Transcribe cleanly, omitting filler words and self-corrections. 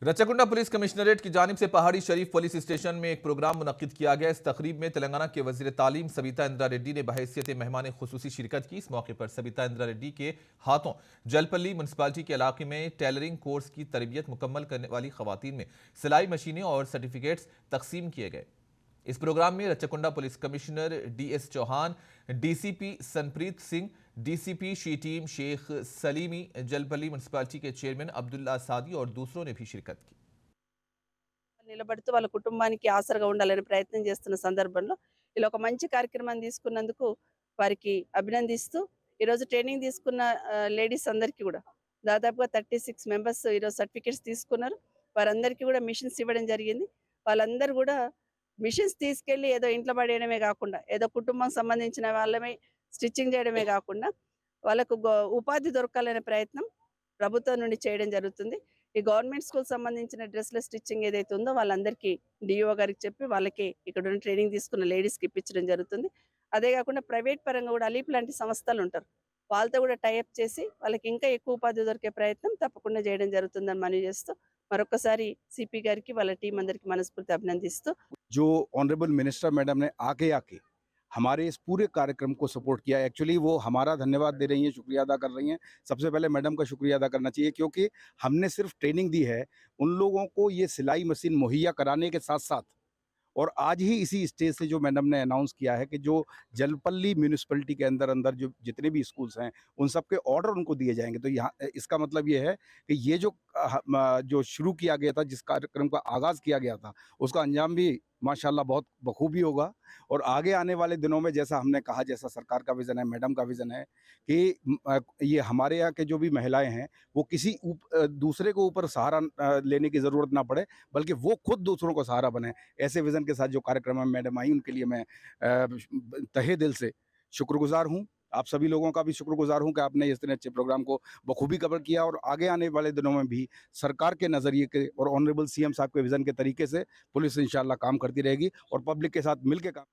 रचकुंडा police commissionerate की जानिब से पहाड़ी शरीफ पुलिस स्टेशन में एक प्रोग्राम मुनक्किद किया गया। इस तकरीब में तेलंगाना के वजीर तालीम सबिता इंद्रा रेड्डी ने बहैसियत मेहमान खुसूसी शिरकत की। इस मौके पर सबिता इंद्रा रेड्डी के हाथों जलपल्ली म्यूनसिपालिटी के इलाके में टेलरिंग कोर्स की तरबियत मुकम्मल करने वाली खवातीन में सिलाई मशीनें और सर्टिफिकेट्स तकसीम किए गए। इस प्रोग्राम में Rachakonda police commissioner DS Chauhan, DCP Sanpreet Singh, DCP she team Shaikh Salimi, Jalpally municipality के चेयरमैन अब्दुल्ला सादी और दूसरों ने भी शिरकत की। నిలబడుతూ వాళ్ళ కుటుంబానికి ఆసరగా ఉండాలని ప్రయత్నం చేస్తున్న సందర్భంలో ఇలా ఒక మంచి కార్యక్రమాన్ని తీసుకున్నందుకు వారికి అభినందిస్తూ ఈరోజు ట్రైనింగ్ తీసుకున్న లేడీస్ అందరికీ కూడా దాదాపుగా 36 మెంబర్స్ ఈరోజు సర్టిఫికేట్స్ తీసుకున్నారు. వారందరికీ కూడా మిషన్స్ ఇవ్వడం జరిగింది. వాళ్ళందరూ కూడా మిషన్స్ తీసుకెళ్ళి ఏదో ఇంట్లో పడేయడమే కాకుండా ఏదో కుటుంబం సంబంధించిన వాళ్ళమే స్టిచ్చింగ్ చేయడమే కాకుండా వాళ్ళకు ఉపాధి దొరకాలనే ప్రయత్నం ప్రభుత్వం నుండి చేయడం జరుగుతుంది. ఈ గవర్నమెంట్ స్కూల్ సంబంధించిన డ్రెస్ల స్టిచ్చింగ్ ఏదైతే ఉందో వాళ్ళందరికీ డిఓ గారికి చెప్పి వాళ్ళకి ఇక్కడ ఉన్న ట్రైనింగ్ తీసుకున్న లేడీస్కి ఇప్పించడం జరుగుతుంది. అదే కాకుండా ప్రైవేట్ పరంగా కూడా అలీప్ లాంటి సంస్థలు ఉంటారు, వాళ్ళతో కూడా టైఅప్ చేసి వాళ్ళకి ఇంకా ఎక్కువ ఉపాధి దొరికే ప్రయత్నం తప్పకుండా చేయడం జరుగుతుందని మనవి చేస్తూ మరొకసారి సిపి గారికి వాళ్ళ టీం అందరికీ మనస్ఫూర్తి అభినందిస్తూ जो ऑनरेबल मिनिस्टर मैडम ने आके हमारे इस पूरे कार्यक्रम को सपोर्ट किया। एक्चुअली वो हमारा धन्यवाद दे रही हैं, शुक्रिया अदा कर रही हैं। सबसे पहले मैडम का शुक्रिया अदा करना चाहिए, क्योंकि हमने सिर्फ ट्रेनिंग दी है, उन लोगों को ये सिलाई मशीन मुहैया कराने के साथ साथ और आज ही इसी स्टेज से जो मैडम ने अनाउंस किया है कि जो जलपल्ली म्यूनिसिपैलिटी के अंदर अंदर जो जितने भी स्कूल्स हैं उन सब के ऑर्डर उनको दिए जाएंगे। तो यहाँ इसका मतलब ये है कि ये जो शुरू किया गया था, जिस कार्यक्रम का आगाज़ किया गया था, उसका अंजाम भी माशाल्लाह बहुत बखूबी होगा। और आगे आने वाले दिनों में जैसा हमने कहा, जैसा सरकार का विज़न है, मैडम का विज़न है कि ये हमारे यहाँ के जो भी महिलाएं हैं वो किसी दूसरे को ऊपर सहारा लेने की ज़रूरत ना पड़े, बल्कि वो खुद दूसरों को सहारा बने। ऐसे विज़न के साथ जो कार्यक्रम में मैडम आई, उनके लिए मैं तहे दिल से शुक्रगुज़ार हूँ। आप सभी लोगों का भी शुक्रगुज़ार हूँ कि आपने इतने अच्छे प्रोग्राम को बखूबी कवर किया और आगे आने वाले दिनों में भी सरकार के नज़रिए के और ऑनरेबल सीएम साहब के विज़न के तरीके से पुलिस इंशाल्लाह काम करती रहेगी और पब्लिक के साथ मिल के काम